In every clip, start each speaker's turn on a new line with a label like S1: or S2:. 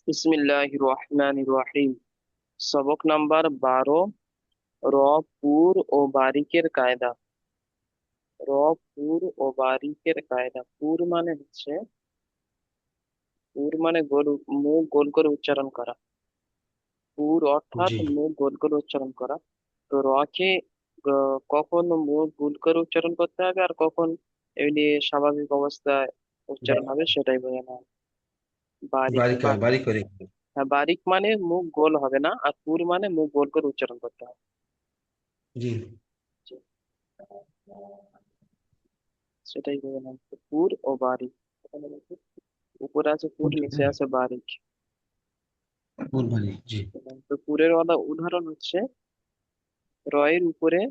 S1: बिस्मिल्लाहिर रहमानिर रहीम। सबक নাম্বার 12। র পুর ও বারিকের কায়দা। র পুর ও বারিকের কায়দা। পুর মানে মুখ গোল করে উচ্চারণ করা। পুর অর্থাৎ
S2: জি
S1: মুখ গোল করে উচ্চারণ করা। তো কে কখন মুখ গোল করে উচ্চারণ করতে হবে আর কখন এমনি স্বাভাবিক অবস্থায় উচ্চারণ হবে সেটাই বোঝানো হয়। বারিক বা
S2: বাড়ি করে।
S1: হ্যাঁ, বারিক মানে মুখ গোল হবে না, আর পুর মানে মুখ গোল করে উচ্চারণ করতে হবে।
S2: জি
S1: সেটাই বোঝানো হচ্ছে পুর ও বারিক। এখানে দেখো, উপরে আছে পুর, নিচে আছে বারিক।
S2: ফুলবাড়ি জি।
S1: তো পুরের উদাহরণ হচ্ছে রয়ের উপরে,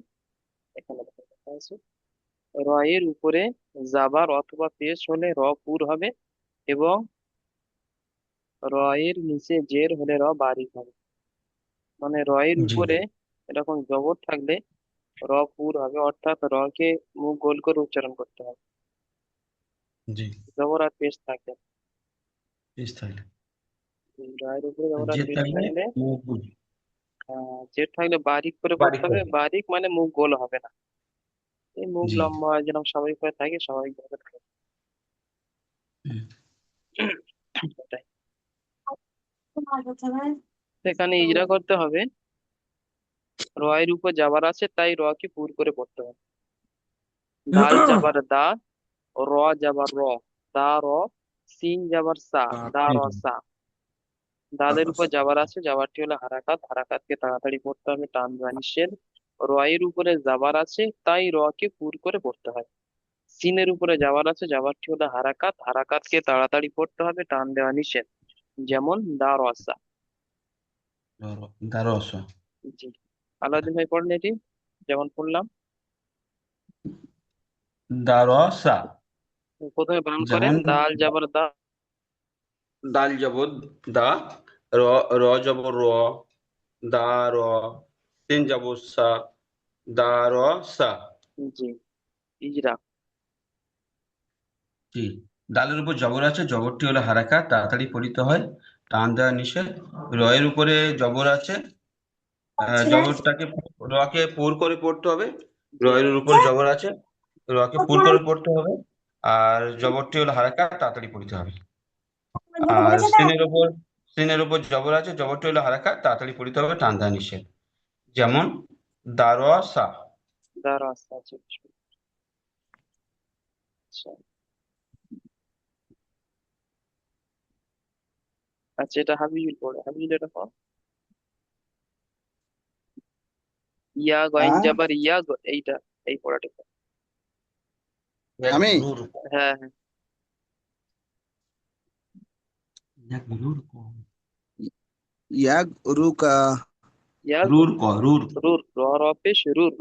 S1: এখানে দেখো লেখা আছে, রয়ের উপরে জাবার অথবা পেশ হলে র পুর হবে, এবং রয়ের নিচে জের হলে র বারিক হবে। মানে রয়ের
S2: জি
S1: উপরে এরকম জবর থাকলে র পুর হবে, অর্থাৎ র কে মুখ গোল করে উচ্চারণ করতে হবে।
S2: জি
S1: জবর আর পেশ থাকলে,
S2: বেশ তাহলে।
S1: রয়ের উপরে জবর আর
S2: যে
S1: পেশ
S2: থাকলে
S1: থাকলে,
S2: মকবুল।
S1: জের থাকলে বারিক করে
S2: বাড়ি
S1: পড়তে হবে।
S2: করে।
S1: বারিক মানে মুখ গোল হবে না, এই মুখ
S2: জি
S1: লম্বা হয় যেরকম স্বাভাবিকভাবে থাকে, স্বাভাবিকভাবে থাকে।
S2: হুম।
S1: সেটাই। সেখানে ইজরা করতে হবে। রয়ের উপর যাবার আছে তাই র কে পুর করে পড়তে হবে। দাল যাবার দা, র যাবার র, দা র, সিন যাবার সা, দা র সা। দালের উপর যাবার আছে, যাবারটি হলো হারাকাত, হারাকাতকে তাড়াতাড়ি পড়তে হবে, টান দেওয়া নিষেধ। রয়ের উপরে যাবার আছে তাই র কে পুর করে পড়তে হয়। সিনের উপরে যাবার আছে, যাবারটি হলো হারাকাত, হারাকাতকে তাড়াতাড়ি পড়তে হবে, টান দেওয়া নিষেধ। যেমন দা রসা।
S2: দ্বারস।
S1: জি, আলাদিন ভাই পড়েন এটি, যেমন পড়লাম।
S2: দ্বারসা।
S1: প্রথমে বানান করেন,
S2: যেমন
S1: দাল যাবার দা।
S2: ডাল যাব দা, র র যাব র, দা র, তিন যাব সা, দ্বারসা।
S1: জি, ইজরা।
S2: জি। ডালের উপর জবর আছে, জবরটি হলো হারাকাত, তাড়াতাড়ি পড়িতে হয়, টান দেওয়া নিষেধ। রয়ের উপরে জবর আছে, জবরটাকে রকে পুর করে পড়তে হবে।
S1: জি,
S2: রয়ের উপর জবর আছে, রকে পুর করে পড়তে হবে। আর জবরটি হলো হারাকাত, তাড়াতাড়ি পড়তে হবে। আর সিনের উপর জবর আছে, জবরটি হলো হারাকাত, তাড়াতাড়ি পড়তে হবে, টান দেওয়া নিষেধ। যেমন দারোয়াসা।
S1: দা রসা। জি, আচ্ছা। আচ্ছা, এটা হাবিজুল পড়ে, হাবিজুল এটা পড়। ইয়া গয়েন
S2: হ্যাঁ
S1: যাবার ইয়া, এইটা, এই পড়াটা পড়।
S2: আমি
S1: হ্যাঁ হ্যাঁ।
S2: ইয়াগ রুকা।
S1: ইয়া
S2: রুর ক রুর।
S1: রুর, র র পেশ রুর।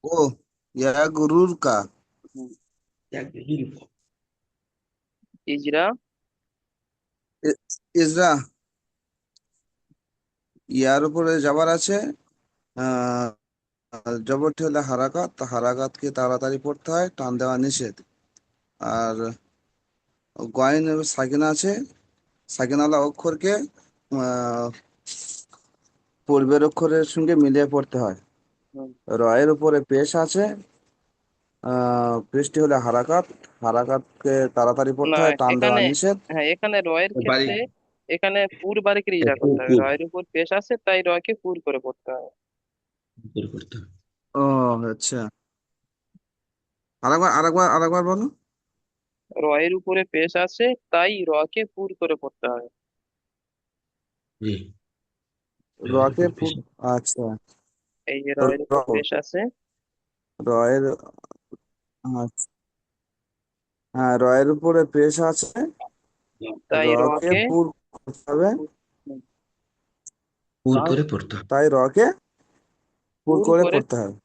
S2: ও ইয়াগ রুর কা।
S1: হুম,
S2: ইয়াগ রুর ক।
S1: ইজরা।
S2: ই- ইজরা। ইয়ার উপরে যাবার আছে, আহ জবরটি হলে হারাকাত, হারাকাতকে তাড়াতাড়ি পড়তে হয়, টান দেওয়া নিষেধ। আর গয়েন সাকিনা আছে, সাকিনালা অক্ষরকে আহ পূর্বের অক্ষরের সঙ্গে মিলিয়ে পড়তে হয়।
S1: হুম।
S2: রয়ের উপরে পেশ আছে, পেশটি হলে হারাকাত, হারাকাতকে তাড়াতাড়ি
S1: না,
S2: পড়তে হয়, টান দেওয়া
S1: এখানে,
S2: নিষেধ।
S1: হ্যাঁ এখানে রয়ের
S2: বাড়ি।
S1: ক্ষেত্রে এখানে পুর বারিকের ইজরা করতে হবে। রয়ের উপর পেশ আছে তাই রয়কে পুর করে পড়তে হবে।
S2: পুর করতে হবে। ও আচ্ছা, আরেকবার বলো।
S1: রয়ের উপরে পেশ আছে তাই রকে পুর করে পড়তে হবে।
S2: জি। রয়ের
S1: হুম।
S2: উপর পেশ। আচ্ছা।
S1: এই যে রয়ের উপর পেশ আছে,
S2: রয়ের, আচ্ছা, হ্যাঁ রয়ের উপরে পেশ আছে,
S1: তাই
S2: রকে
S1: রকে
S2: পুর করতে হবে,
S1: পুর, হুম,
S2: পুর করে পড়তে হবে। তাই রকে পুর
S1: পুর
S2: করে
S1: করে,
S2: পড়তে হবে।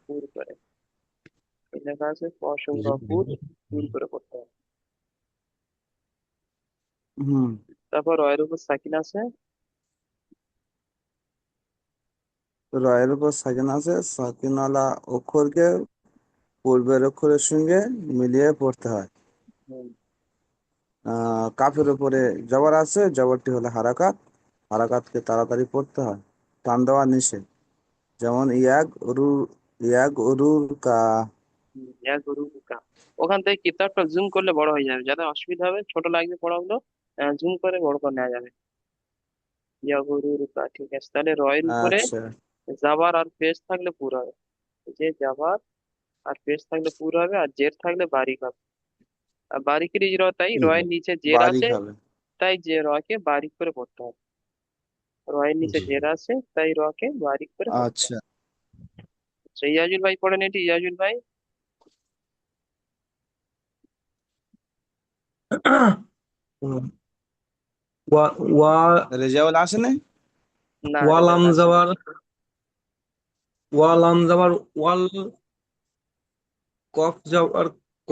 S1: পুর করে। এই লেখা আছে কসম র পুর, পুর করে পড়তে হবে।
S2: হুম।
S1: তারপর রয়ের উপর সাকিন আছে।
S2: রয়ের উপর সাকিন আছে, সাকিনওয়ালা অক্ষরকে পূর্বের অক্ষরের সঙ্গে মিলিয়ে পড়তে হয়।
S1: হুম,
S2: কাফের উপরে জবর আছে, জবরটি হলো হারাকাত, হারাকাতকে তাড়াতাড়ি পড়তে হয়, টান দেওয়া নিষেধ। যেমন ইয়াগ উরুর কা।
S1: ইয়া গরু কা। ওখান থেকে কিতাবটা জুম করলে বড় হয়ে যাবে, যাতে অসুবিধা হবে, ছোট লাগবে পড়াগুলো, জুম করে বড় করে নেওয়া যাবে। ইয়া গরু কা, ঠিক আছে। তাহলে রয়ের উপরে
S2: আচ্ছা।
S1: জাবার আর পেশ থাকলে পুরো হবে। যে জাবার আর পেশ থাকলে পুরো হবে, আর জের থাকলে বারিক হবে। আর বারিকের ইজরা তাই,
S2: হুম,
S1: রয়ের নিচে জের
S2: বাড়ি
S1: আছে,
S2: খাবে।
S1: তাই যে রকে বারিক করে পড়তে হবে। রয়ের নিচে
S3: জি।
S1: জের আছে, তাই রকে বারিক করে পড়তে হবে।
S2: আচ্ছা।
S1: আচ্ছা, ইয়াজুল ভাই পড়েন এটি, ইয়াজুল ভাই।
S3: উম, ওয়া ওয়া
S2: রেজাউল আসেনি?
S1: না,
S3: ওয়ালাম
S1: রেজাল্ট আসেনি।
S3: যাবার ওয়ালাম যাবার ওয়াল, কফ যাবার ক,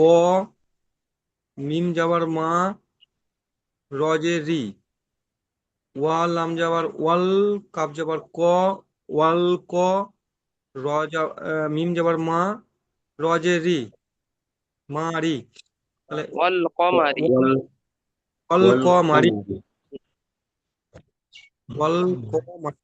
S3: মিম যাবার মা, রজে রি, ওয়ালাম যাবার ওয়াল, কাফ যাবার ক, ওয়াল ক, মিম যাবার মা, রজে রি, মা রি। তাহলে
S1: ওয়াল কমারি।
S3: ওয়াল ওয়াল ক মারি, ওয়ালকম। ওয়াল ক মারি।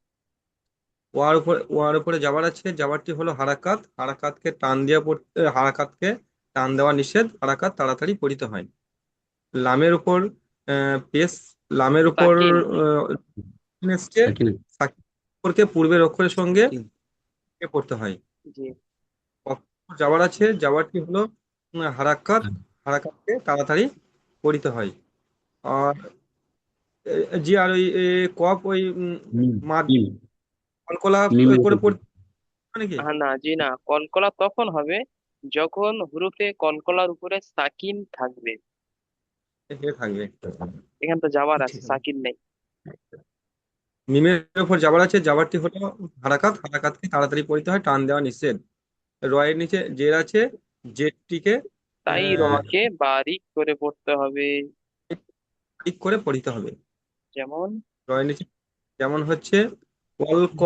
S3: ওয়ার উপরে যাবার আছে, যাবারটি হলো হারাকাত, হারাকাতকে টান দিয়ে পড়তে, হারাকাতকে টান দেওয়া নিষেধ, হারাকাত তাড়াতাড়ি পড়িতে হয়। লামের উপর পেশ, লামের উপর
S1: সাকিন।
S3: আহ, এসছে,
S4: সাকিনা।
S3: সাকিন অক্ষরকে পূর্বের অক্ষরের সঙ্গে
S2: সাকিন।
S3: পড়তে হয়।
S1: জি।
S3: অক্ষর যাবার আছে, যাবারটি হলো হারাকাত, হারাকাতকে তাড়াতাড়ি পড়িতে হয়। আর জি, আর ওই কফ ওই
S4: মিম।
S3: মাদ
S4: মিম।
S3: কলকলা
S4: মিম
S3: করে
S4: রেখেছি।
S3: পড়তে হয় নাকি?
S1: হ্যাঁ, না, জি না, কলকলা তখন হবে যখন হুরুফে কলকলার উপরে সাকিন থাকবে।
S3: থাকবে।
S1: এখানে তো যাবার আছে,
S3: ঠিক আছে।
S1: সাকিন নেই।
S3: মিমের উপর যাবার আছে, যাবারটি হলো হারাকাত, হারাকাতকে তাড়াতাড়ি পড়িতে হয়, টান দেওয়া নিষেধ। রয়ের নিচে জের আছে, জেরটিকে
S1: তাই
S3: আহ
S1: রকে বারিক করে পড়তে হবে।
S3: ঠিক করে পড়িতে হবে।
S1: যেমন
S3: রয়ের নিচে যেমন হচ্ছে ওয়াল ক,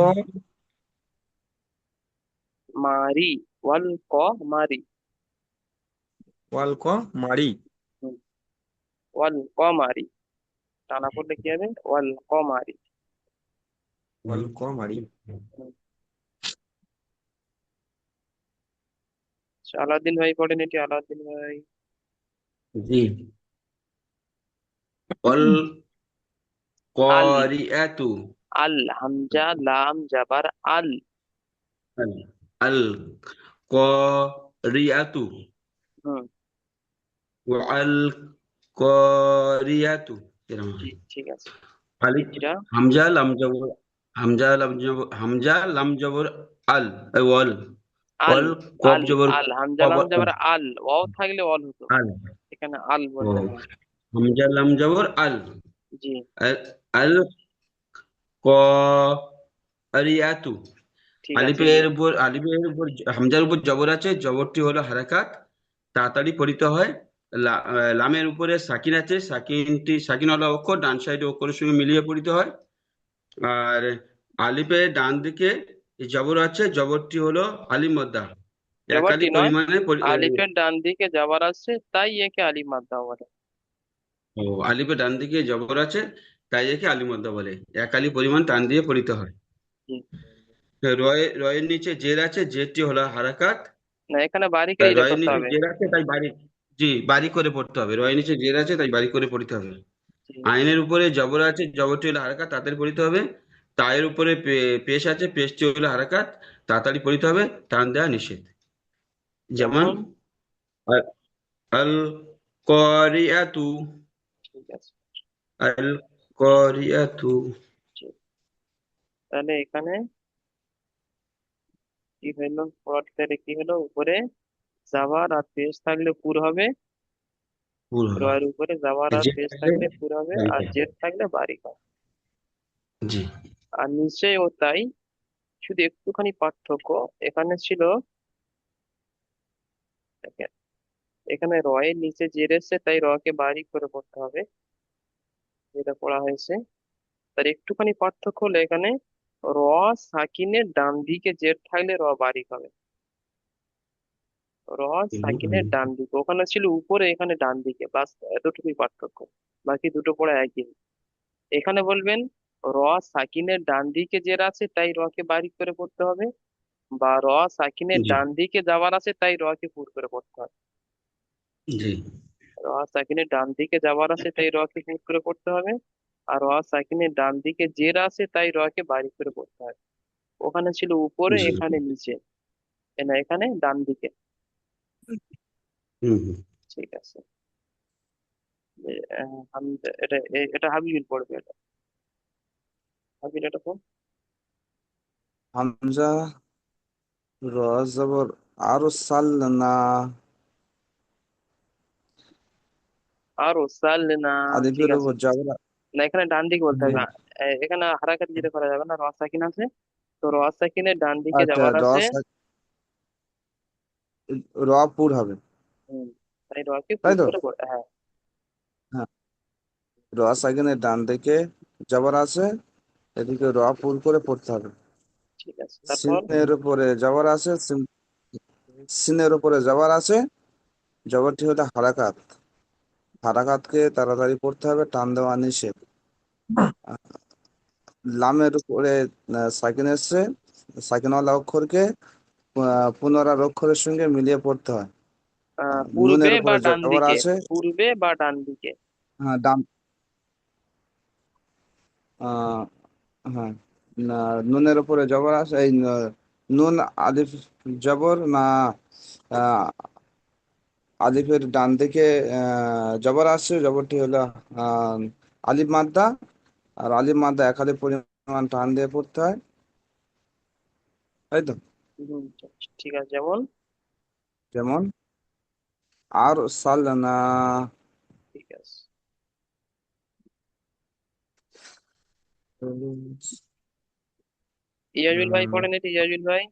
S1: মারি, ওয়াল ক মারি।
S3: ওয়াল ক মারি,
S1: হুম, ওয়াল ক মারি, টানা পড়লে কি হবে? ওয়াল ক মারি।
S3: ওয়াল ক মারি।
S1: হুম। আচ্ছা, আলাউদ্দিন ভাই পড়েন এটি, আলাউদ্দিন ভাই।
S4: জি। অল
S1: আল,
S4: করিয়াতু।
S1: আল হামজা লাম জাবার আল।
S4: আল আল করিয়াতু।
S1: হুম।
S4: ওয়াল করিয়াতু। এরকম
S1: জি,
S4: হয়।
S1: ঠিক আছে।
S4: আলিফ,
S1: ইজরা।
S4: হামজা লাম জবর, হামজা লাম জবর আল, ওয়াল।
S1: আল,
S4: ওয়াল কফ
S1: আল,
S4: জবর
S1: আল হামজা
S4: কব,
S1: লাম জাবার আল, ওয়াও থাকলে অল হতো,
S4: আল।
S1: এখানে আল
S4: ও,
S1: বলতে হবে।
S4: হামজা লাম জবর আল।
S1: জি,
S4: আল আল করিয়াতু।
S1: ঠিক আছে।
S4: আলিফের উপর হামজার উপর জবর আছে, জবরটি হলো হারাকাত, তাড়াতাড়ি পড়িতে হয়। লামের উপরে সাকিন আছে, সাকিন হলো অক্ষর, ডান সাইডে অক্ষরের সঙ্গে মিলিয়ে পড়িতে হয়। আর আলিফের ডান দিকে জবর আছে, জবরটি হলো আলিফ মদ্দা, একালি
S1: জবরটি নয়,
S4: পরিমাণে
S1: আলিফের ডান দিকে যাবার আছে, তাই একে আলিফ মাদ্দা বলে।
S4: ও, আলিফের ডান দিকে জবর আছে, তাই একে আলিফ মদ্দা বলে, একালি পরিমাণ টান দিয়ে পড়িতে হয়।
S1: জি।
S4: রয়ের নিচে জের আছে, জেরটি হলো হারাকাত।
S1: না, এখানে বারিকের
S4: তাই
S1: ইজরা
S4: রয়ের
S1: করতে
S4: নিচে
S1: হবে।
S4: জের আছে, তাই বাড়ি, জি, বাড়ি করে পড়তে হবে। রয়ের নিচে জের আছে, তাই বাড়ি করে পড়তে হবে।
S1: জি।
S4: আইনের উপরে জবর আছে, জবরটি হলো হারাকাত, তাড়াতাড়ি পড়িতে হবে। তায়ের উপরে পেশ আছে, পেশটি হলো হারাকাত, তাড়াতাড়ি পড়িতে হবে, টান দেওয়া নিষেধ। যেমন
S1: যেমন,
S4: আল আল করিয়াতু।
S1: ঠিক আছে।
S4: আল করিয়াতু।
S1: জি। তাহলে এখানে কি হইলো, পড়তে কি হলো, উপরে জাবার আর পেশ থাকলে পুর হবে,
S4: ভুল হবে।
S1: রয়ের উপরে জাবার আর
S4: যে
S1: পেশ
S4: থাকলে
S1: থাকলে পুর হবে,
S4: বাড়ি
S1: আর
S4: করতে
S1: জেড
S4: হবে।
S1: থাকলে বারিক হবে।
S4: জি।
S1: আর নিচেও তাই, শুধু একটুখানি পার্থক্য এখানে ছিল। দেখেন, এখানে রয়ের নিচে জের এসছে, তাই রকে বারিক করে পড়তে হবে, যেটা পড়া হয়েছে। তার একটুখানি পার্থক্য হলো এখানে র সাকিনের ডান দিকে জের থাকলে র বারিক হবে। র সাকিনের
S4: হুম,
S1: ডান দিকে, ওখানে ছিল উপরে, এখানে ডান দিকে, বাস এতটুকুই পার্থক্য, বাকি দুটো পড়া একই। এখানে বলবেন র সাকিনের ডান দিকে জের আছে তাই র কে বারিক করে পড়তে হবে, বা র সাকিনের
S4: জি
S1: ডান দিকে যাওয়ার আছে তাই র কে পুর করে পড়তে হবে।
S4: জি
S1: র সাকিনের ডান দিকে যাওয়ার আছে তাই র কে পুর করে পড়তে হবে, আর র সাকিনের ডান দিকে জের আছে তাই র কে বারিক করে পড়তে হবে। ওখানে ছিল উপরে,
S4: জি
S1: এখানে নিচে, না এখানে ডান দিকে।
S4: হুম হুম।
S1: ঠিক আছে। এটা এটা হাবিবুল পড়বে, এটা হাবিল, এটা কোন?
S2: হামজা র জবর আরো সাল না,
S1: আর ও সাল না। ঠিক
S2: আলিফের
S1: আছে,
S2: উপর জবর।
S1: না এখানে ডান দিকে বলতে হবে।
S2: হ্যাঁ,
S1: এখানে হারাকাত যেটা করা যাবে না, র সাকিন আছে, তো র সাকিনের ডান দিকে
S2: আচ্ছা
S1: যাওয়ার আছে।
S2: র পুর হবে,
S1: হুম, তাই র কে
S2: তাই
S1: পুর
S2: তো?
S1: করে পড়ে, হ্যাঁ।
S2: হ্যাঁ, র সাকিনের ডান দিকে জবর আছে, এদিকে র পুর করে পড়তে হবে।
S1: ঠিক আছে, তারপর
S2: সিনের উপরে জবর আছে, সিনের উপরে জবর আছে, জবরটি হলো হারাকাত, হারাকাতকে তাড়াতাড়ি পড়তে হবে, টান দেওয়া নিষেধ। লামের উপরে সাকিন এসছে, সাকিনওয়ালা অক্ষরকে পুনরার অক্ষরের সঙ্গে মিলিয়ে পড়তে হয়।
S1: পূর্বে
S2: নুনের
S1: বা
S2: উপরে
S1: ডান
S2: জবর
S1: দিকে,
S2: আছে।
S1: পূর্বে বা ডান দিকে।
S2: হ্যাঁ, ডান, আহ, হ্যাঁ, না, নুনের উপরে জবর আছে, এই নুন আলিফ জবর না, আহ, আলিফের ডান দিকে জবর আসছে, জবরটি হলো আহ, আলিফ মাদ্দা, আর আলিফ মাদ্দা এক আলিফ পরিমাণ টান দিয়ে পড়তে হয়, তাই তো?
S1: হুম, ঠিক আছে, যেমন।
S2: যেমন আর সালনা,
S1: ঠিক আছে, ইয়াজুল ভাই পড়েন, এটি ইয়াজুল ভাই।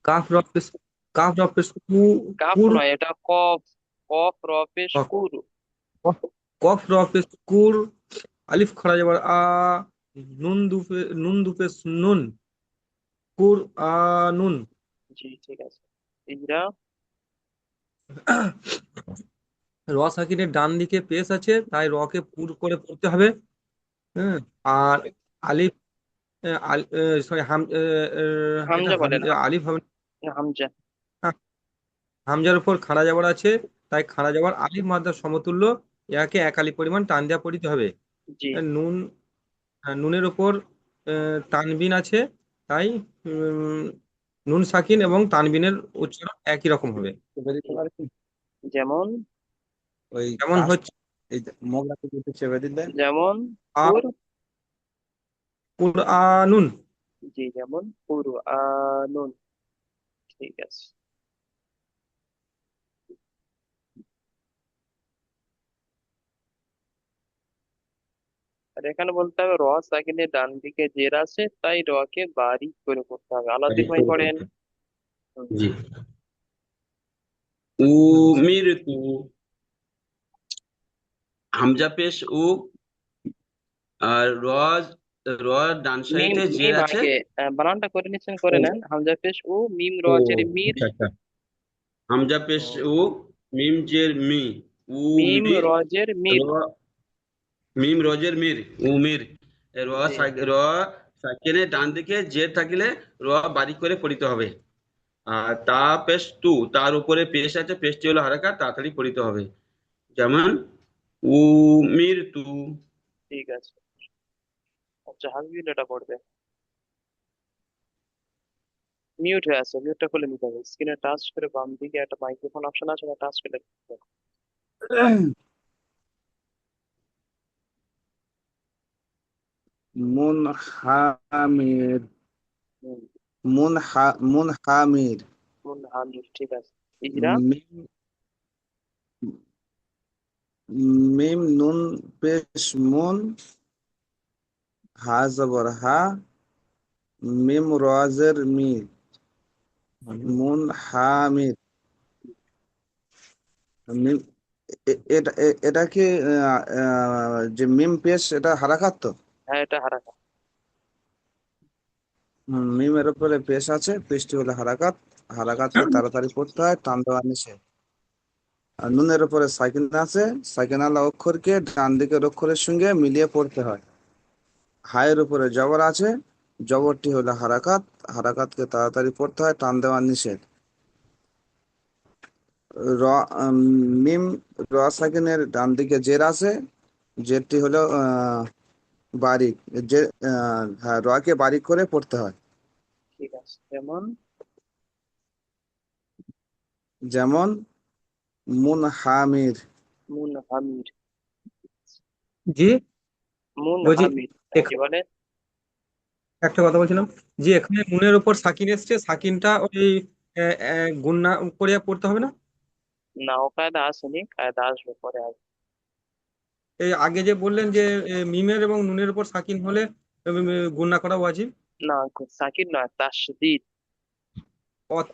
S3: কাফ রফেস, কাফ রফেস
S1: কাফ
S3: কুর,
S1: নয়, এটা কফ। কফ রপেশ কুর।
S3: কফ রফেস কুর, আলিফ খাড়া যাবার আ, নুন দুপে নুন, কুর আ নুন।
S1: জি, ঠিক আছে। ইজরা।
S3: র সাকিনের ডান দিকে পেশ আছে তাই র কে পুর করে পড়তে হবে। হ্যাঁ, আর আলিফ, সরি হাম, এটা
S1: হামজা বলেন,
S3: আলিফ হবে
S1: হামজা।
S3: না। হামজার উপর খাড়া যাবার আছে তাই খাড়া যাবার আলিফ মাদ্রার সমতুল্য ইয়াকে এক আলিফ পরিমাণ টান দেওয়া পড়িতে হবে।
S1: জি।
S3: নুন, নুনের উপর তানবিন আছে তাই উম, নুন সাকিন এবং তানবিনের উচ্চারণ একই রকম হবে।
S2: চেপে দিতে
S1: জি,
S2: পারবেন?
S1: যেমন।
S2: ওই
S3: যেমন
S2: কাশ,
S3: হচ্ছে
S2: এই মোগরাকে একটু চেপে দিলে।
S1: যেমন
S3: আ,
S1: কুর।
S3: কুরআনুন।
S1: জি, যেমন কুর আনুন। ঠিক আছে। আর এখানে বলতে হবে র সাকিনের ডান দিকে জের আছে তাই র কে বারিক করে পড়তে হবে। আলাদিন ভাই পড়েন। হুম,
S4: জি উমিরতু, হামজা পেশ উ, আর র ডান
S1: মিম
S4: সাইডে জের
S1: মিম
S4: আছে।
S1: আগে, বানানটা করে নিচ্ছেন,
S4: ও
S1: করে নেন। হামজা পেশ ও, মিম
S4: ও
S1: রজের মির।
S4: আচ্ছা আচ্ছা, হামজা পেশ উ, মিম জের মি, উ
S1: মিম
S4: মির,
S1: রজের
S4: র
S1: মির।
S4: মিম রজের মির, উ মির।
S1: জি।
S4: র সাকিনে ডান দিকে জের থাকিলে র বারিক করে পড়িতে হবে। আর তা পেশ তু, তার উপরে পেশ আছে, পেশটি হলো হারাকাত, তাড়াতাড়ি পড়িতে হবে। যেমন উমির তু।
S1: ঠিক আছে। আচ্ছা, হাবিবুল এটা পড়বে। মিউট হয়ে আছে, মিউটটা খুলে নিতে হবে। স্ক্রিনে টাচ করে বাম দিকে একটা মাইক্রোফোন অপশন আছে, টাচ করে নিতে হবে।
S2: মুন হামির,
S1: হুম,
S2: মুন হামির,
S1: হামিদ। ঠিক আছে। ইজরা।
S2: মিম, মিম নুন পেশ মুন, হা জবর হা, মিম রাজের মি, মুন হামির, মিম, এটা কি যে মিম পেশ এটা হারাকাত তো?
S1: হ্যাঁ, এটা হারাকা।
S2: মিমের উপরে পেশ আছে, পেশটি হলো হারাকাত, হারাকাতকে তাড়াতাড়ি পড়তে হয়, টান দেওয়া নিষেধ। আর নুনের উপরে সাকিন আছে, সাকিন আলা অক্ষরকে ডান দিকের অক্ষরের সঙ্গে মিলিয়ে পড়তে হয়। হায়ের উপরে জবর আছে, জবরটি হলো হারাকাত, হারাকাতকে তাড়াতাড়ি পড়তে হয়, টান দেওয়া নিষেধ। র উম, মিম র সাকিনের ডান দিকে জের আছে, জেরটি হলো বারিক, যে হ্যাঁ, রকে বারিক করে পড়তে হয়।
S1: ঠিক আছে, যেমন
S2: যেমন মুনহামির।
S1: মুনহামির।
S3: জি, বলছি
S1: মুনহামির, হ্যাঁ কি
S3: এখানে
S1: বলে?
S3: একটা কথা বলছিলাম যে এখানে নুনের উপর সাকিন এসছে, সাকিনটা ওই গুণনা করে পড়তে হবে না?
S1: না, ও কায়দা আসেনি, কায়দা আসবে, পরে আসবে।
S3: এই আগে যে বললেন যে মিমের এবং নুনের উপর সাকিন হলে গুণনা করা ওয়াজিব।
S1: না, সাকিব নয়, তাসদিদ।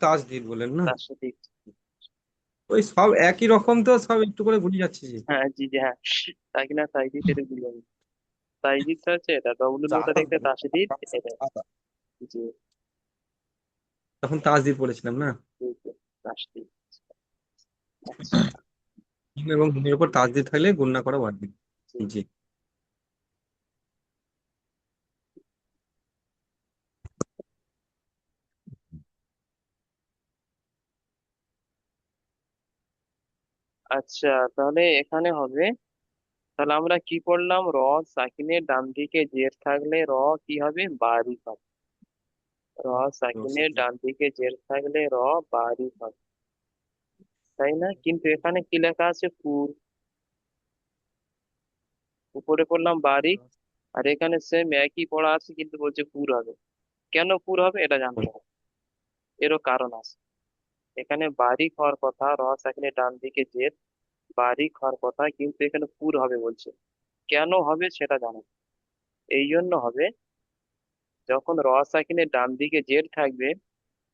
S3: তাসদিদ বলেন না?
S1: তাসদিদ।
S3: ওই সব একই রকম তো, সব একটু করে ভুলে যাচ্ছি যে।
S1: হ্যাঁ, জি জি, হ্যাঁ। সাকিনা তাইদিদ, এটা ভুল হবে। তাইদিদটা হচ্ছে এটা, ডবল
S3: আচ্ছা,
S1: নুটা
S3: আতা
S1: দেখতে
S3: বলেন,
S1: তাসদিদ এটা।
S3: আতা।
S1: জি
S3: তখন তাসদিদ বলেছিলাম না?
S1: জি জি, তাসদিদ। আচ্ছা।
S3: মিম এবং নুনের উপর তাসদিদ থাকলে গুণনা করা ওয়াজিব।
S1: জি।
S3: জি।
S1: আচ্ছা, তাহলে এখানে হবে, তাহলে আমরা কি পড়লাম? র সাকিনের ডান দিকে জের থাকলে র কি হবে? বারিক হবে। র সাকিনের ডান দিকে জের থাকলে র বারিক হবে, তাই না? কিন্তু এখানে কি লেখা আছে? পুর। উপরে পড়লাম বারিক, আর এখানে সেম একই পড়া আছে কিন্তু বলছে পুর হবে। কেন পুর হবে এটা জানতে হবে, এরও কারণ আছে। এখানে বারিক হওয়ার কথা, র সাকিনের ডান দিকে জের, বারিক হওয়ার কথা, কিন্তু এখানে পুর হবে বলছে। কেন হবে সেটা জানো। এই জন্য হবে, যখন র সাকিনের ডান দিকে জের থাকবে,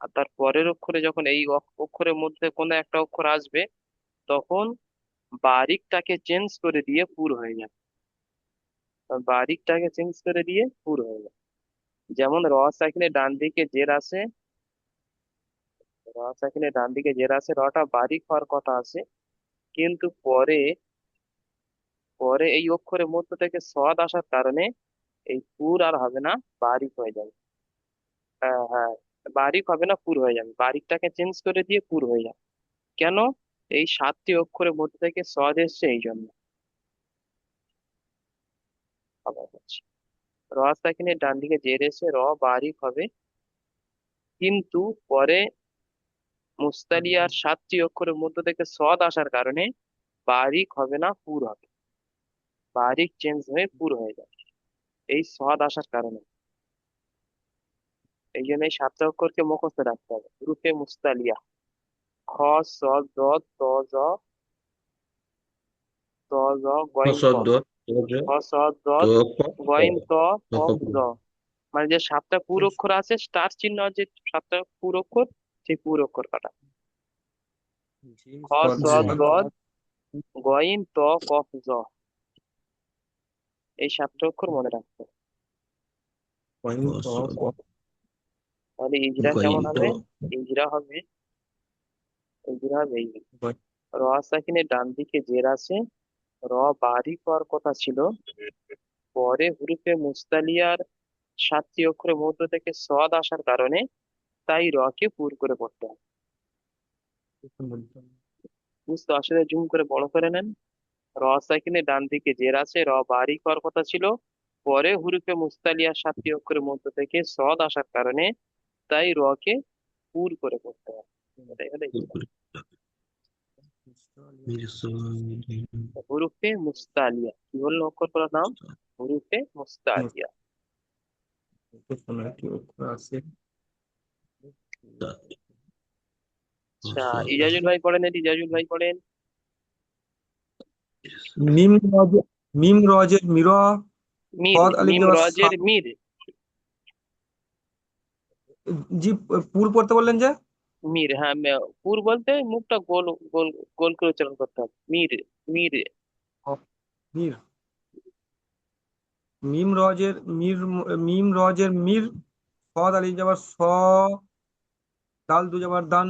S1: আর তার পরের অক্ষরে যখন এই অক্ষরের মধ্যে কোনো একটা অক্ষর আসবে, তখন বারিকটাকে চেঞ্জ করে দিয়ে পুর হয়ে যাবে। বারিকটাকে চেঞ্জ করে দিয়ে পুর হয়ে যাবে। যেমন র সাকিনের ডান দিকে জের আছে, র সাকিনের ডান দিকে জের আছে, রটা বারিক হওয়ার কথা আছে, কিন্তু পরে পরে এই অক্ষরের মধ্য থেকে সদ আসার কারণে এই পুর আর হবে না, বারিক হয়ে যাবে। হ্যাঁ হ্যাঁ, বারিক হবে না, পুর হয়ে যাবে, বারিকটাকে চেঞ্জ করে দিয়ে পুর হয়ে যাবে। কেন? এই 7টি অক্ষরের মধ্যে থেকে সদ এসছে এই জন্য। আবার বলছি, র সাকিনের ডান দিকে জের এসে র বারিক হবে, কিন্তু পরে মুস্তালিয়ার 7টি অক্ষরের মধ্য থেকে সদ আসার কারণে বারিক হবে না, পুর হবে। বারিক চেঞ্জ হয়ে পুর হয়ে যাবে এই সদ আসার কারণে। এই জন্য এই 7টা অক্ষরকে মুখস্থ রাখতে হবে। রূপে মুস্তালিয়া: খ, স, দ, ত, জ, ত, জ, গইন, ক।
S4: সদ্য
S1: খ, স, দ,
S4: তো
S1: গইন, ত, কফ, জ। মানে যে 7টা পুর অক্ষর আছে, স্টার চিহ্ন, যে 7টা পুর অক্ষর, সেই পুর অক্ষর কাটা।
S3: জিম
S1: খ, স,
S3: সদ
S1: দ, গইন, ত, কফ, জ। এই 7টা অক্ষর মনে রাখতে হবে।
S3: পয়েন্ট
S1: তাহলে ইজরা কেমন
S4: গয়ন্ত
S1: হবে? ইজরা হবে, ইজরা হবে এই, র সাকিনের ডান দিকে জের আছে, র বারিক হওয়ার কথা ছিল, পরে হুরুফে মুস্তালিয়ার 7টি অক্ষরের মধ্য থেকে সদ আসার কারণে তাই কে পুর করে পড়তে হবে। বুঝতে আসলে জুম করে বড় করে নেন। র সাকিনের ডান দিকে জের আছে, র বারিক হওয়ার কথা ছিল, পরে হুরুফে মুস্তালিয়ার 7টি অক্ষরের মধ্য থেকে সদ আসার কারণে তাই কে পুর করে পড়তে হবে। এটাই হলো ইজরা। হুরুফে মুস্তালিয়া কি বললো অক্ষরগুলোর নাম? হুরুফে মুস্তালিয়া।
S3: আছে।
S1: আচ্ছা, ইজাজুল ভাই পড়েন, এটি ইজাজুল ভাই পড়েন।
S3: মিম রজের, মিম রজের মির,
S1: মির,
S3: সদ আলিফ
S1: মিম
S3: দেওয়া
S1: রজের মির।
S3: জি, পুর পড়তে বললেন যে।
S1: মির, হ্যাঁ, পুর বলতে মুখটা গোল গোল গোল করে উচ্চারণ করতে হবে। মির, মির।
S3: মির, মিম রজের মির, মিম রজের মির, আলিফ যাবার স, দাল দু যাবার দান,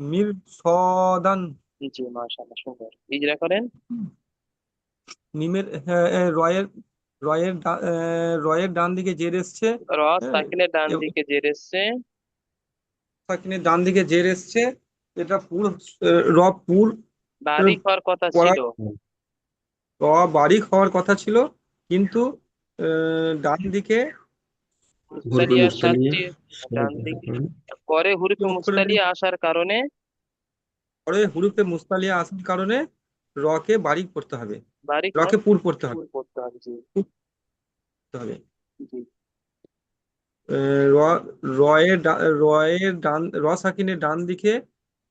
S3: মির সদান।
S1: জি মাশাআল্লাহ, সুন্দর, ইজরা করেন।
S3: মিমের রয়ের রয়ের ডান দিকে জের এসছে।
S1: র
S3: হ্যাঁ,
S1: সাকিনের ডান দিকে জের এসছে।
S3: সাকিনের ডান দিকে জের এসছে। এটা পুর, র পুর
S1: বারিক হওয়ার কথা
S3: পড়া,
S1: ছিল।
S3: র বারিক হওয়ার কথা ছিল, কিন্তু ডান দিকে
S4: হুরুফে
S1: মুস্তালিয়া
S4: মুস্তালিয়া
S1: সাতটি, ডান দিকে পরে হুরুফে
S3: অক্ষরের
S1: মুস্তালিয়া আসার কারণে,
S3: পরে হুরুফে মুস্তালিয়া আসার কারণে রকে বারিক পড়তে হবে,
S1: বারিক
S3: রকে পুর পড়তে হবে,
S1: পুর করতে হবে। জি।
S3: পুর পড়তে হবে।
S1: জি।
S3: র রয়ের ডান, র সাকিনের ডান দিকে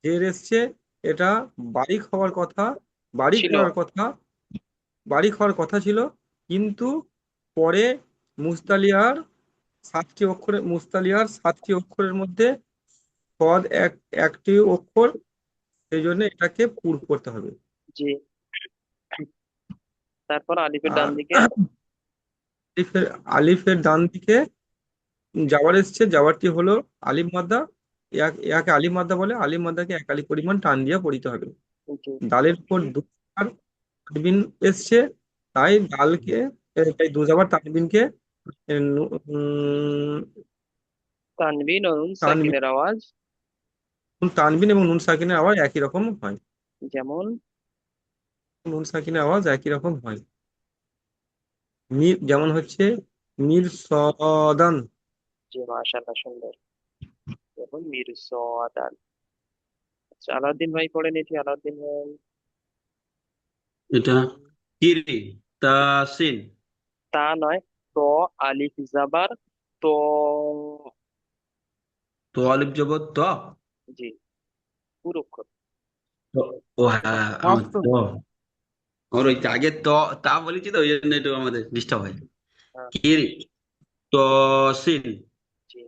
S3: জের এসছে। এটা বারিক হওয়ার কথা, বারিক
S1: ছিল।
S3: হওয়ার কথা, বারিক হওয়ার কথা ছিল, কিন্তু পরে মুস্তালিয়ার সাতটি অক্ষরের মধ্যে পদ একটি অক্ষর, সেই জন্য এটাকে পুর করতে হবে।
S1: জি। তারপর আলিফের ডান
S3: আর
S1: দিকে।
S3: আলিফের আলিফের ডান দিকে জাবার এসছে, জাবারটি হলো আলিফ মাদ্দা। ইয়াকে আলিফ মাদ্দা বলে, আলিফ মাদ্দাকে এক আলিফ পরিমাণ টান দিয়ে পড়িতে হবে।
S1: জি।
S3: দালের উপর দুবার তানবিন এসছে, তাই দালকে তাই দুজাবার তানবিনকে
S1: তানবিন ও নুন
S3: তানবিন,
S1: সাকিনের আওয়াজ।
S3: তানবিন এবং নুন সাকিনের আওয়াজ একই রকম হয়।
S1: যেমন।
S3: নুন সাকিনের আওয়াজ একই রকম হয়। মির যেমন হচ্ছে মির সদান।
S1: জি মাশাআল্লাহ, সুন্দর। যেমন মিরসাদান। আচ্ছা, আলাউদ্দিন ভাই পড়েন এটি, আলাউদ্দিন ভাই।
S4: এটা কিরি, তাসিন।
S1: তা নয়, ত, আলিফ জাবার, ত।
S4: তো আলিফ জবর ত।
S1: জি, পুরো অক্ষর।
S4: ও হ্যাঁ,
S2: কফ
S4: আমার
S2: তো।
S4: ত, আমার ওই আগে ত, তা বলেছি তো, ওই জন্য একটু আমাদের ডিস্টার্ব হয়।
S1: হ্যাঁ।
S4: কিরি, তসিন।
S1: জি।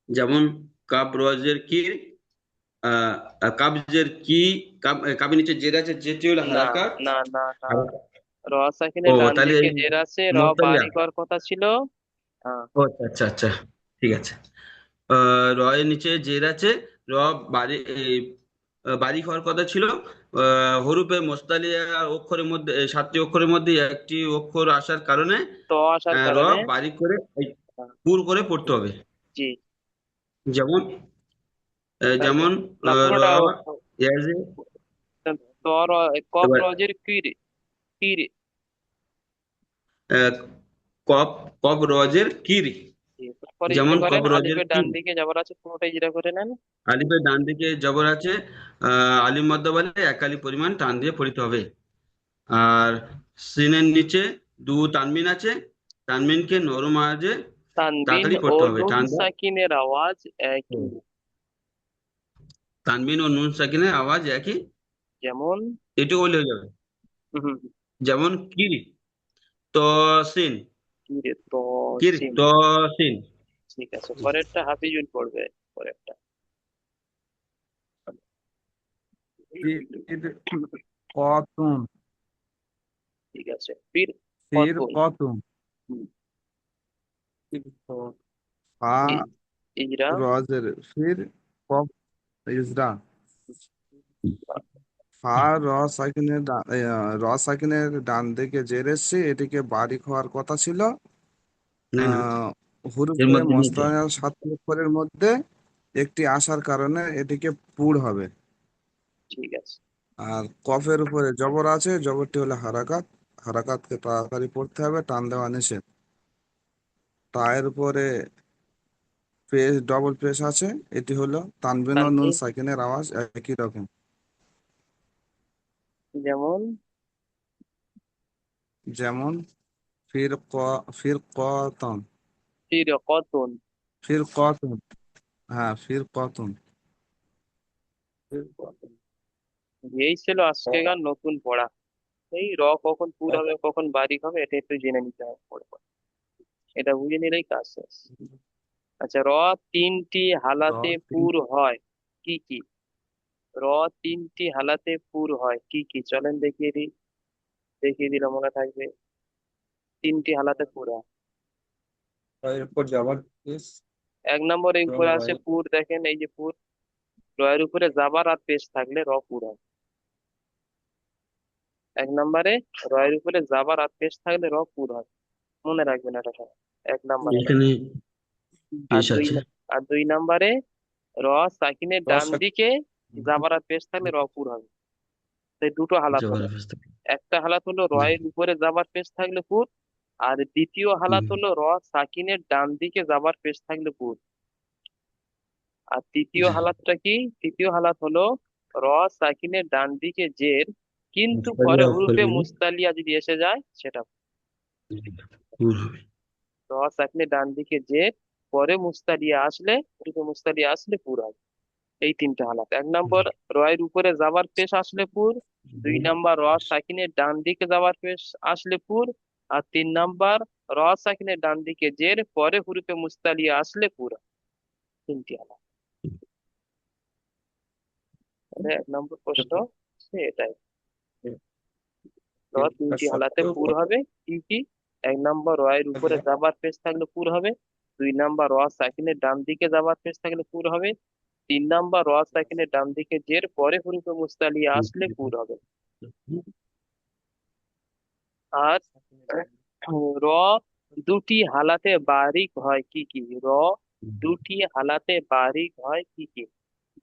S4: যেমন কাব রজের কির, কাবজের কি, কাবের নিচে জের আছে, যেটি হলো
S1: না,
S4: হারাকাত।
S1: না, না, না।
S4: হারাকাত।
S1: র
S4: ও
S1: সাকিনের ডান
S4: তাহলে
S1: দিকে
S4: এই
S1: জের আছে, র
S4: মুস্তালিয়া।
S1: বারিক হওয়ার কথা ছিল। হ্যাঁ।
S4: ও আচ্ছা আচ্ছা আচ্ছা, ঠিক আছে। র এর নিচে জের আছে, র বাড়ি বারিক হওয়ার কথা ছিল। হরুপে মোস্তালিয়া অক্ষরের মধ্যে, এই 7টি অক্ষরের মধ্যে একটি অক্ষর আসার কারণে
S1: ত আসার
S4: র
S1: কারণে।
S4: বারিক করে এই
S1: হ্যাঁ।
S4: পুর করে পড়তে হবে।
S1: জি।
S4: যেমন
S1: তারপর
S4: যেমন
S1: না,
S4: র
S1: পুরোটা।
S4: এজ এ,
S1: ত, র, কফ
S4: এবার
S1: রজের কিরে, কিরে।
S4: আহ, কপ কব রজের কির।
S1: জি, তারপরে
S4: যেমন
S1: ইজরা
S4: কব
S1: করেন,
S4: রজের
S1: আলিফের
S4: কি,
S1: ডান দিকে যাবার আছে, পুরোটা ইজরা করে নেন।
S4: আলিফের ডান দিকে জবর আছে, আলিফ মধ্য বলে এক আলিফ পরিমাণ টান দিয়ে পড়িতে হবে। আর সিনের নিচে তানমিন আছে, তানমিনকে নরম আওয়াজে
S1: তানবিন
S4: তাড়াতাড়ি
S1: ও
S4: পড়তে হবে,
S1: নুন
S4: টান দেওয়া।
S1: সাকিনের আওয়াজ একই।
S4: তানবিন ও নুন সাকিনের আওয়াজ একই,
S1: যেমন।
S4: এটুকু বললে হয়ে যাবে।
S1: হুম,
S4: যেমন কিরি, তসিন,
S1: কিরে তো,
S4: কিরি
S1: সিন।
S4: তসিন।
S1: ঠিক আছে, পরেরটা হাফিজুল পড়বে। পরেরটা।
S2: ফির কতুন।
S1: ঠিক আছে, ফির
S2: ফির
S1: কতুন।
S2: কতুন।
S1: হুম,
S2: ফা
S1: ই- ইজরা।
S2: রজের ফির কফ ইজরা। ফা র সাকিনের র সাকিনের ডান দিকে জের এসছে, এটিকে বারিক হওয়ার কথা ছিল।
S4: না না,
S2: আহ
S4: এর
S2: হুরুফে
S4: মধ্যে নেই তো।
S2: মোস্তানার 7 অক্ষরের মধ্যে একটি আসার কারণে এটিকে পুর হবে।
S1: ঠিক আছে।
S2: আর কফের উপরে জবর আছে, জবরটি হলো হারাকাত, হারাকাতকে তাড়াতাড়ি পড়তে হবে, টান দেওয়া নিষেধ। তায়ের উপরে পেশ, ডবল পেশ আছে, এটি হলো তানবিন ও নুন
S1: তানবিন।
S2: সাকিনের আওয়াজ একই রকম।
S1: যেমন।
S2: যেমন ফির ক, ফির কতন,
S1: ফির কতুন।
S2: ফির কতন। হ্যাঁ, ফির কতন।
S1: এই ছিল আজকেকার নতুন পড়া। এই র কখন পুর হবে, কখন বারিক হবে, এটা একটু জেনে নিতে হবে পরে পরে। এটা বুঝে নিলেই কাজ শেষ। আচ্ছা, র তিনটি
S2: র
S1: হালাতে
S2: তিন,
S1: পুর হয় কি কি? র তিনটি হালাতে পুর হয় কি কি, চলেন দেখিয়ে দিই। দেখিয়ে দিলে মনে থাকবে। তিনটি হালাতে পুর হয়।
S3: রয়ের উপর যাবার পেশ।
S1: এক নম্বরে
S3: এবং
S1: উপরে আছে
S3: রয়ের
S1: পুর, দেখেন এই যে পুর, রয়ের উপরে যাবার আর পেশ থাকলে র পুর হবে। এক নম্বরে রয়ের উপরে যাবার আর পেশ থাকলে র পুর হবে, মনে রাখবেন এটা সবাই। এক নম্বর এটা।
S4: এখানে
S1: আর
S4: পেশ
S1: দুই
S4: আছে,
S1: আর দুই নম্বরে র সাকিনের ডান
S3: রস
S1: দিকে যাবার আর পেশ থাকলে র পুর হবে। তাই দুটো হালাত
S4: জবর
S1: হলো।
S4: অবস্থা।
S1: একটা হালাত হলো
S4: জি।
S1: রয়ের উপরে যাবার পেশ থাকলে পুর, আর দ্বিতীয় হালাত
S4: হুম,
S1: হলো র সাকিনের ডান দিকে যাবার পেশ থাকলে পুর। আর তৃতীয়
S4: জি।
S1: হালাতটা কি? তৃতীয় হালাত হলো র সাকিনের ডান দিকে জের, কিন্তু পরে
S3: মুস্তারিয়া
S1: হুরুফে
S3: অক্ষরগুলো
S1: মুস্তালিয়া যদি এসে যায় সেটা।
S4: পুর হবে।
S1: র সাকিনের ডান দিকে জের, পরে মুস্তালিয়া আসলে, হুরুফে মুস্তালিয়া আসলে পুর হবে। এই তিনটা হালাত। এক নম্বর রয়ের উপরে যাবার পেশ আসলে পুর, দুই নাম্বার র সাকিনের ডান দিকে যাবার পেশ আসলে পুর, আর তিন নাম্বার র সাকিনের ডান দিকে জের, পরে হুরুফে মুস্তালিয়া আসলে পুর। তিনটি হালাত। তাহলে এক নম্বর প্রশ্ন হচ্ছে এটাই। র তিনটি হালাতে
S3: সত্ত্বেও
S1: পুর
S3: কত
S1: হবে। কি কি? এক নম্বর রয়ের উপরে যাবার পেশ থাকলে পুর হবে, দুই নাম্বার র সাকিনের ডান দিকে যাবার পেশ থাকলে পুর হবে, তিন নাম্বার র সাকিনের ডান দিকে জের, পরে হুরুফে মুস্তালিয়া আসলে পুর হবে। আর র দুটি হালাতে বারিক হয় কি কি? র দুটি হালাতে বারিক হয় কি কি?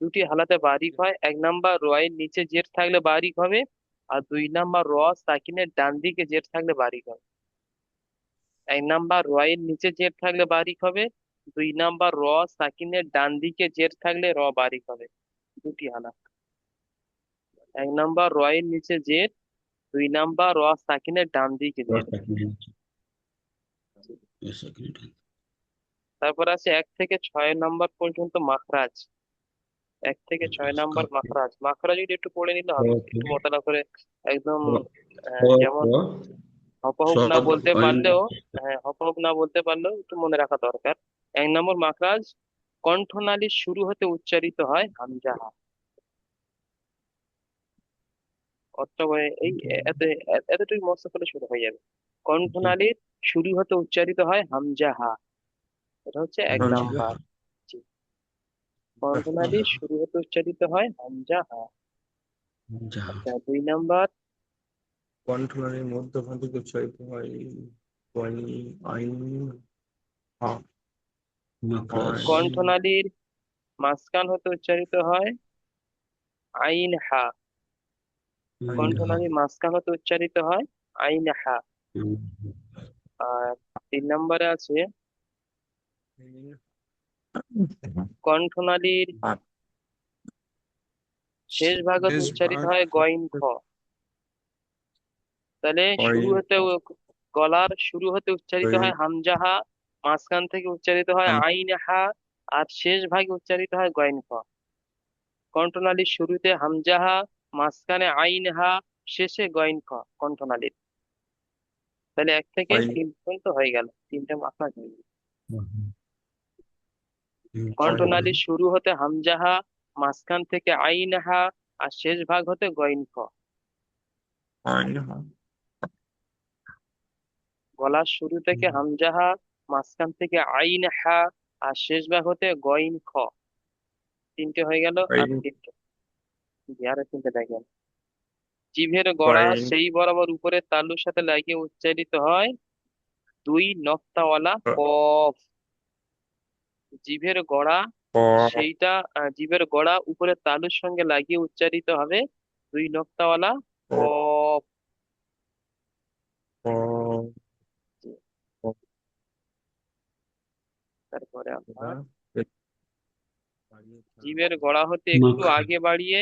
S1: দুটি হালাতে বারিক হয়। এক নাম্বার রয়ের নিচে জের থাকলে বারিক হবে, আর দুই নাম্বার র সাকিনের ডান দিকে জের থাকলে বারিক হবে। এক নাম্বার রয়ের নিচে জের থাকলে বারিক হবে, দুই নাম্বার র সাকিনের ডান দিকে জের থাকলে র বারিক হবে। দুটি হালাত। এক নাম্বার রয়ের নিচে জের, দুই নাম্বার র সাকিনের ডান দিকে জের। তারপর আছে 1 থেকে 6 নম্বর পর্যন্ত মাখরাজ। 1 থেকে 6 নম্বর মাখরাজ। মাখরাজ যদি একটু পড়ে নিলে হবে, একটু মোতালা করে, একদম যেমন হপহুপ না
S4: সদ
S1: বলতে
S4: অইন।
S1: পারলেও, হ্যাঁ হপহুপ না বলতে পারলেও একটু মনে রাখা দরকার। 1 নম্বর মাখরাজ, কণ্ঠনালীর শুরু হতে উচ্চারিত হয় হামজাহা। অর্থ এই এত এতটুকু মস্ত করে শুরু হয়ে যাবে। কণ্ঠনালীর শুরু হতে উচ্চারিত হয় হামজাহা। এটা হচ্ছে 1 নাম্বার। জি। কণ্ঠনালীর শুরু হতে উচ্চারিত হয় হামজাহা। আচ্ছা, 2 নাম্বার।
S3: কণ্ঠনালীর মধ্যভাগ থেকে উচ্চারিত হয় ওয়াই, আইন, হা,
S4: মাখরাজ।
S3: আইন,
S1: কণ্ঠনালীর মাঝখান হতে উচ্চারিত হয় আইন হা।
S3: আইন, হা,
S1: কণ্ঠনালীর মাঝখান হতে উচ্চারিত হয় আইন হা। আর 3 নম্বরে আছে কণ্ঠনালীর শেষ ভাগ হতে
S2: শেষ
S1: উচ্চারিত
S2: ভাগ
S1: হয় গইন খ। তাহলে শুরু
S3: আইন,
S1: হতে গলার শুরু হতে উচ্চারিত হয় হামজাহা, মাঝখান থেকে উচ্চারিত হয় আইন হা, আর শেষ ভাগে উচ্চারিত হয় গইন খ। কণ্ঠনালীর শুরুতে হামজাহা, মাঝখানে আইন হা, শেষে গইন খ কণ্ঠনালীর। তাহলে 1 থেকে 3 পর্যন্ত হয়ে গেল, 3টে মাখরাজ হয়ে গেল। কণ্ঠনালীর শুরু হতে হামজাহা, মাঝখান থেকে আইন হা, আর শেষ ভাগ হতে গইন খ।
S3: আইন, হা,
S1: গলার শুরু থেকে হামজাহা, মাঝখান থেকে আইন হা, আর শেষ ভাগ হতে গইন খ। 3টে হয়ে গেল। আর
S3: আইন,
S1: 3টে, আর 3টে দেখেন। জিভের গড়া
S3: আইন,
S1: সেই বরাবর উপরের তালুর সাথে লাগিয়ে উচ্চারিত হয় 2 নক্তাওয়ালা কফ। জিভের গড়া
S3: ক,
S1: সেইটা, জিভের গড়া উপরের তালুর সঙ্গে লাগিয়ে উচ্চারিত হবে 2 নক্তাওয়ালা
S3: ক,
S1: কফ।
S3: ক,
S1: তারপরে
S3: এটা
S1: আপনার
S3: বাড়িয়ে
S1: জিভের
S3: ফেলবো।
S1: গড়া হতে একটু আগে বাড়িয়ে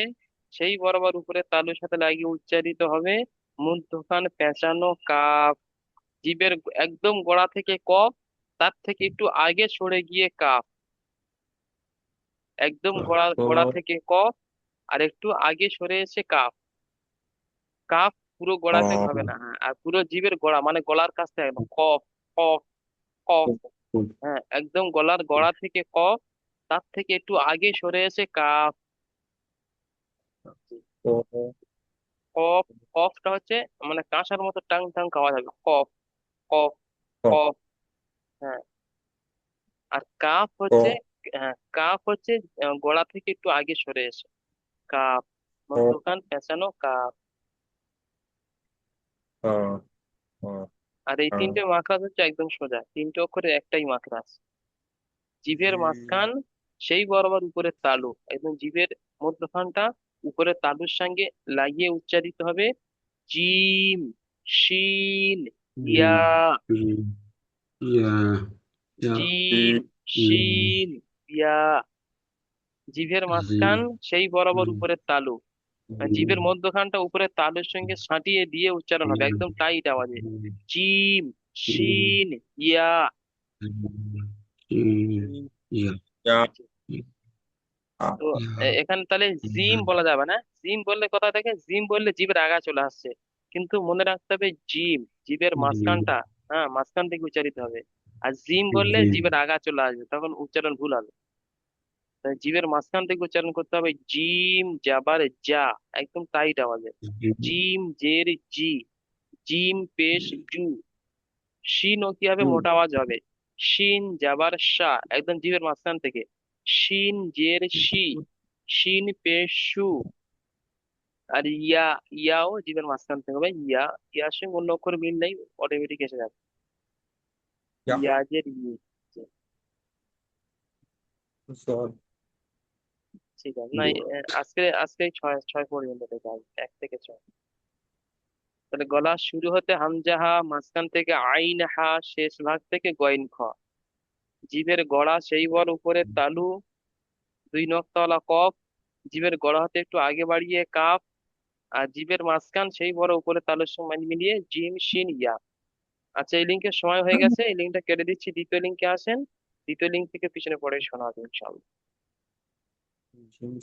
S1: সেই বরাবর উপরের তালুর সাথে লাগিয়ে উচ্চারিত হবে মূর্ধকান পেঁচানো কাফ। জিভের একদম গোড়া থেকে কফ, তার থেকে একটু আগে সরে গিয়ে কাফ। একদম গোড়া
S3: ক,
S1: গোড়া থেকে কফ, আর একটু আগে সরে এসে কাফ। কাফ পুরো গোড়া থেকে হবে
S3: ক,
S1: না, হ্যাঁ, আর পুরো জিভের গোড়া মানে গলার কাছ থেকে একদম কফ, কফ, কফ। হ্যাঁ, একদম গলার গোড়া থেকে কফ, তার থেকে একটু আগে সরে এসে কাফ।
S3: ক,
S1: কফ, কফটা হচ্ছে মানে কাঁসার মতো টাং টাং আওয়াজ হবে, কফ, কফ,
S3: ক,
S1: কফ। হ্যাঁ, আর কাফ
S3: ক
S1: হচ্ছে, কাফ হচ্ছে গলা থেকে একটু আগে সরে এসে কাফ,
S3: ক
S1: মধ্যখান পেঁচানো কাফ।
S3: খ খ
S1: আর এই
S3: গ,
S1: তিনটে মাখরাজ হচ্ছে একদম সোজা, তিনটে অক্ষরে একটাই মাখরাজ। জিভের মাঝখান সেই বরাবর উপরের তালু, একদম জিভের মধ্যখানটা উপরের তালুর সঙ্গে লাগিয়ে উচ্চারিত হবে জিম, শিন, ইয়া।
S4: ইয়া, ইয়া,
S1: জিম, শিন, ইয়া। জিভের মাঝখান সেই বরাবর উপরের তালু, মানে জিভের মধ্যখানটা উপরের তালুর সঙ্গে সাঁটিয়ে দিয়ে উচ্চারণ হবে একদম টাইট আওয়াজে। জিম, শিন, ইয়া।
S4: ইয়া,
S3: ইয়া, আ,
S1: তো এখানে তাহলে জিম বলা যাবে না, জিম বললে কথা থেকে জিম বললে জিভের আগা চলে আসছে, কিন্তু মনে রাখতে হবে জিম জিভের মাঝখানটা, হ্যাঁ মাঝখান থেকে উচ্চারিত হবে। আর জিম বললে জিভের আগা চলে আসবে, তখন উচ্চারণ ভুল হবে। তাই জিভের মাঝখান থেকে উচ্চারণ করতে হবে জিম জাবার যা, একদম টাইট আওয়াজে। জিম জের জি, জিম পেশ জু। শিন ও কি হবে, মোটা আওয়াজ হবে। শিন জাবার শা, একদম জিভের মাঝখান থেকে। শিন জের শি, শিন পেশ শু। আর ইয়া, ইয়াও জীবের মাঝখান থেকে হবে ইয়া। ইয়ার সঙ্গে অন্য অক্ষর মিল নেই, অটোমেটিক এসে যাবে
S3: ইয়া,
S1: ইয়াজের ই।
S3: জল,
S1: ঠিক আছে না,
S3: দোল।
S1: আজকে আজকে ছয় ছয় পর্যন্ত থেকে আসবে, 1 থেকে 6। তাহলে গলা শুরু হতে হামজাহা, মাঝখান থেকে আইন হা, শেষ ভাগ থেকে গইন খ। জিভের গড়া সেই বর উপরে তালু, 2 নখতলা কফ। জিভের গড়া হতে একটু আগে বাড়িয়ে কাফ। আর জিভের মাঝখান সেই বড় উপরে তালুর সঙ্গে মিলিয়ে জিম শিন ইয়া। আচ্ছা, এই লিঙ্কের সময় হয়ে গেছে, এই লিঙ্কটা কেটে দিচ্ছি, দ্বিতীয় লিঙ্কে আসেন। দ্বিতীয় লিঙ্ক থেকে পিছনে পড়ে শোনা হবে ইনশাআল্লাহ।
S3: জিম,